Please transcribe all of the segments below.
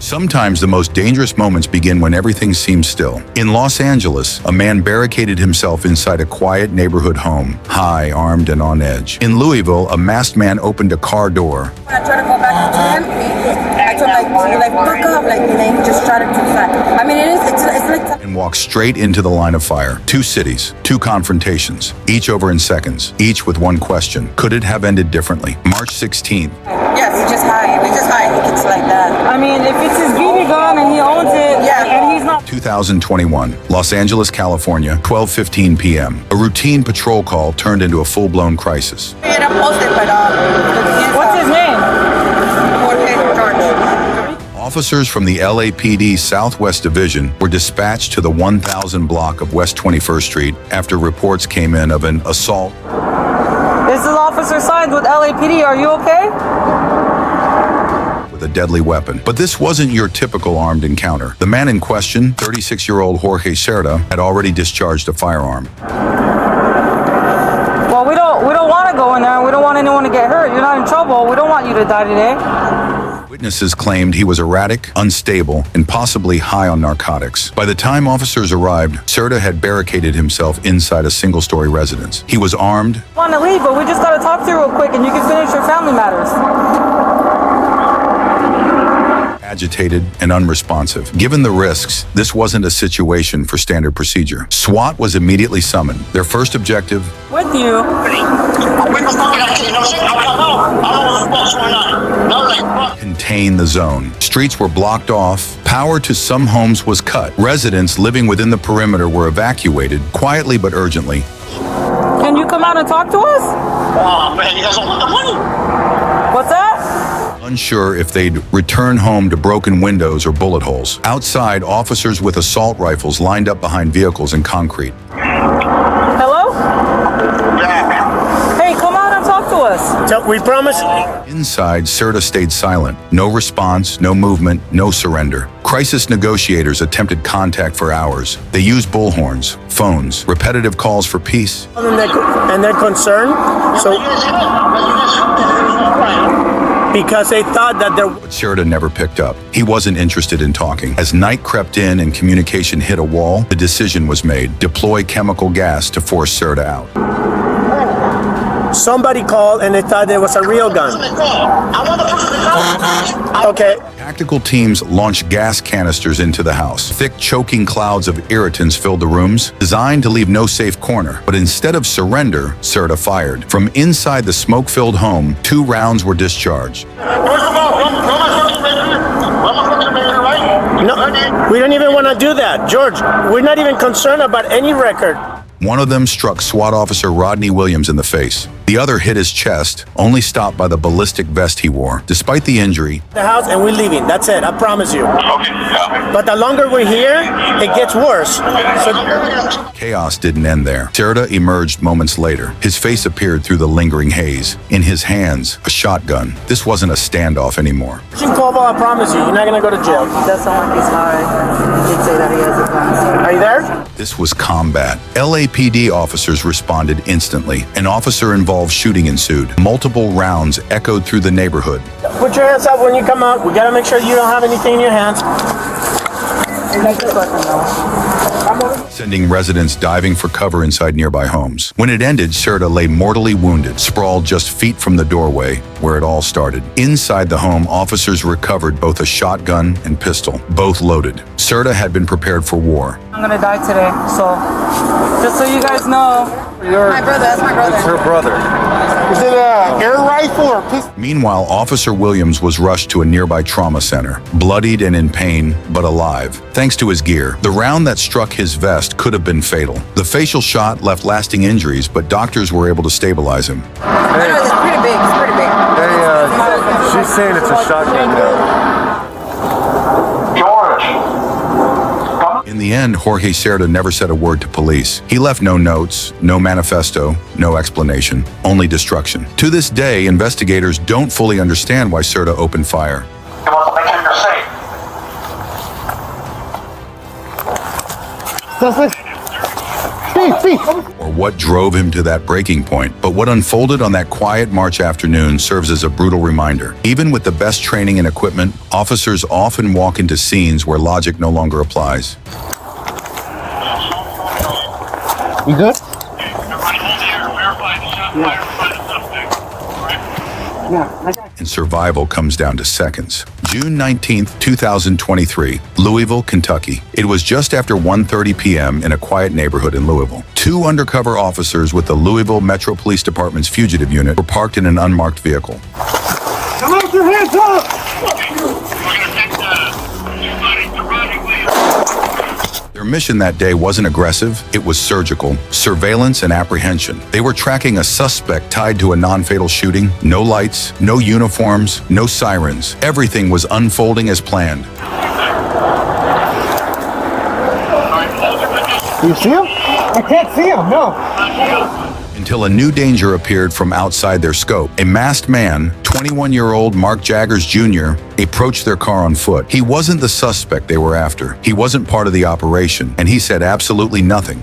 Sometimes the most dangerous moments begin when everything seems still. In Los Angeles, a man barricaded himself inside a quiet neighborhood home, high, armed, and on edge. In Louisville, a masked man opened a car door. I tried to go back to him. I told him, fuck up, he just tried to decide. I mean, it's like... And walked straight into the line of fire. 2 cities, 2 confrontations, each over in seconds, each with one question. Could it have ended differently? March 16th. Yes, we just hide. It's like that. I mean, if it's his BB gun and he owns it, and he's not... 2021, Los Angeles, California, 12:15 p.m. A routine patrol call turned into a full-blown crisis. What's his name? Jorge Cerda. Officers from the LAPD Southwest Division were dispatched to the 1000 block of West 21st Street after reports came in of an assault. This is Officer signed with LAPD. Are you okay? With a deadly weapon. But this wasn't your typical armed encounter. The man in question, 36-year-old Jorge Cerda, had already discharged a firearm. Well, we don't want to go in there. We don't want anyone to get hurt. You're not in trouble. We don't want you to die today. Witnesses claimed he was erratic, unstable, and possibly high on narcotics. By the time officers arrived, Cerda had barricaded himself inside a single-story residence. He was armed. I want to leave, but we just got to talk to you real quick, and you can finish your family matters. Agitated and unresponsive. Given the risks, this wasn't a situation for standard procedure. SWAT was immediately summoned. Their first objective: with you. Contain the zone. Streets were blocked off. Power to some homes was cut. Residents living within the perimeter were evacuated, quietly but urgently. Can you come out and talk to us? Oh, man, you guys don't want the money. What's that? Unsure if they'd return home to broken windows or bullet holes. Outside, officers with assault rifles lined up behind vehicles in concrete. Hello? Yeah. Hey, come out and talk to us. So we promise. Inside, Cerda stayed silent. No response, no movement, no surrender. Crisis negotiators attempted contact for hours. They used bullhorns, phones, repetitive calls for peace. And they're concerned. So because they thought that there... But Cerda never picked up. He wasn't interested in talking. As night crept in and communication hit a wall, the decision was made: deploy chemical gas to force Cerda out. Somebody called and they thought there was a real gun. Okay. Tactical teams launched gas canisters into the house. Thick, choking clouds of irritants filled the rooms, designed to leave no safe corner. But instead of surrender, Cerda fired. From inside the smoke-filled home, 2 rounds were discharged. No, we don't even want to do that. George, we're not even concerned about any record. One of them struck SWAT Officer Rodney Williams in the face. The other hit his chest, only stopped by the ballistic vest he wore. Despite the injury, The house and we're leaving. That's it. I promise you. Okay, yeah. But the longer we're here, it gets worse. So chaos didn't end there. Cerda emerged moments later. His face appeared through the lingering haze. In his hands, a shotgun. This wasn't a standoff anymore. Koval, I promise you, you're not going to go to jail. He does sound like he's high. He did say that he has a gun. Are you there? This was combat. LAPD officers responded instantly. An officer-involved shooting ensued. Multiple rounds echoed through the neighborhood. Put your hands up when you come out. We got to make sure you don't have anything in your hands. Sending residents diving for cover inside nearby homes. When it ended, Cerda lay mortally wounded, sprawled just feet from the doorway where it all started. Inside the home, officers recovered both a shotgun and pistol, both loaded. Cerda had been prepared for war. I'm gonna die today, so just so you guys know. My brother, that's my brother. It's her brother. Is it an air rifle or a pistol? Meanwhile, Officer Williams was rushed to a nearby trauma center, bloodied and in pain, but alive. Thanks to his gear, the round that struck his vest could have been fatal. The facial shot left lasting injuries, but doctors were able to stabilize him. It's pretty big. It's pretty big. She's saying it's a shotgun now. In the end, Jorge Cerda never said a word to police. He left no notes, no manifesto, no explanation, only destruction. To this day, investigators don't fully understand why Cerda opened fire. He wants to make sure you're safe. Hey, or what drove him to that breaking point. But what unfolded on that quiet March afternoon serves as a brutal reminder. Even with the best training and equipment, officers often walk into scenes where logic no longer applies. You good? And survival comes down to seconds. June 19th, 2023, Louisville, Kentucky. It was just after 1:30 p.m. in a quiet neighborhood in Louisville. Two undercover officers with the Louisville Metro Police Department's fugitive unit were parked in an unmarked vehicle. Come on with your hands up! Their mission that day wasn't aggressive, it was surgical, surveillance and apprehension. They were tracking a suspect tied to a non-fatal shooting. No lights, no uniforms, no sirens. Everything was unfolding as planned. You see him? I can't see him, no. Until a new danger appeared from outside their scope. A masked man, 21-year-old Mark Jaggers Jr., approached their car on foot. He wasn't the suspect they were after. He wasn't part of the operation, and he said absolutely nothing.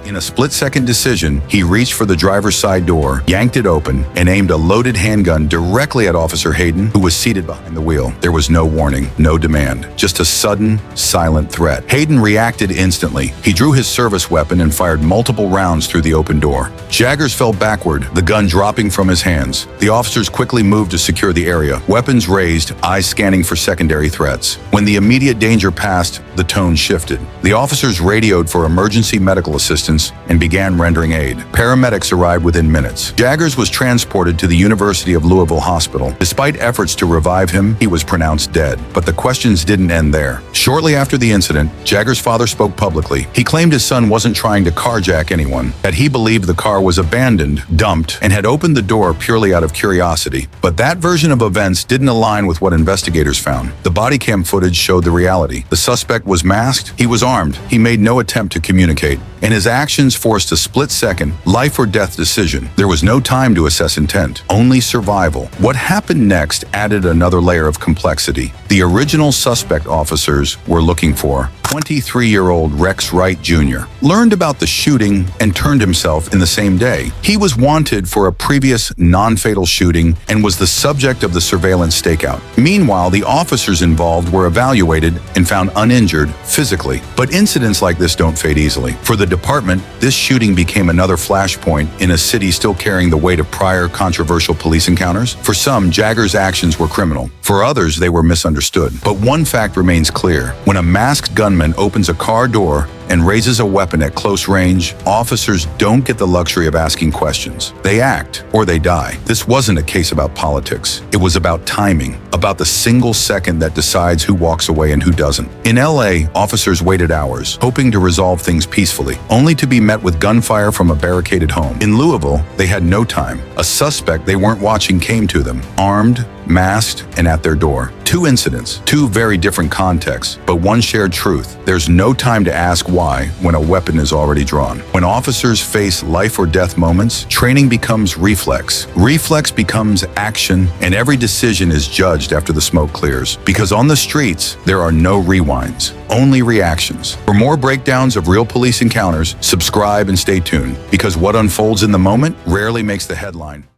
In a split-second decision, he reached for the driver's side door, yanked it open, and aimed a loaded handgun directly at Officer Hayden, who was seated behind the wheel. There was no warning, no demand, just a sudden, silent threat. Hayden reacted instantly. He drew his service weapon and fired multiple rounds through the open door. Jaggers fell backward, the gun dropping from his hands. The officers quickly moved to secure the area, weapons raised, eyes scanning for secondary threats. When the immediate danger passed, the tone shifted. The officers radioed for emergency medical assistance and began rendering aid. Paramedics arrived within minutes. Jaggers was transported to the University of Louisville Hospital. Despite efforts to revive him, he was pronounced dead. But the questions didn't end there. Shortly after the incident, Jaggers' father spoke publicly. He claimed his son wasn't trying to carjack anyone, that he believed the car was abandoned, dumped, and had opened the door purely out of curiosity. But that version of events didn't align with what investigators found. The body cam footage showed the reality. The suspect was masked, he was armed, he made no attempt to communicate, and his actions forced a split-second, life-or-death decision. There was no time to assess intent, only survival. What happened next added another layer of complexity. The original suspect officers were looking for 23-year-old Rex Wright Jr. learned about the shooting and turned himself in the same day. He was wanted for a previous non-fatal shooting and was the subject of the surveillance stakeout. Meanwhile, the officers involved were evaluated and found uninjured physically. But incidents like this don't fade easily. For the department, this shooting became another flashpoint in a city still carrying the weight of prior controversial police encounters. For some, Jaggers' actions were criminal. For others, they were misunderstood. But one fact remains clear. When a masked gunman opens a car door and raises a weapon at close range, officers don't get the luxury of asking questions. They act or they die. This wasn't a case about politics. It was about timing, about the single second that decides who walks away and who doesn't. In LA, officers waited hours, hoping to resolve things peacefully, only to be met with gunfire from a barricaded home. In Louisville, they had no time. A suspect they weren't watching came to them, armed, masked, and at their door. Two incidents, two very different contexts, but one shared truth. There's no time to ask why when a weapon is already drawn. When officers face life or death moments, training becomes reflex. Reflex becomes action, and every decision is judged after the smoke clears. Because on the streets, there are no rewinds, only reactions. For more breakdowns of real police encounters, subscribe and stay tuned, because what unfolds in the moment rarely makes the headline.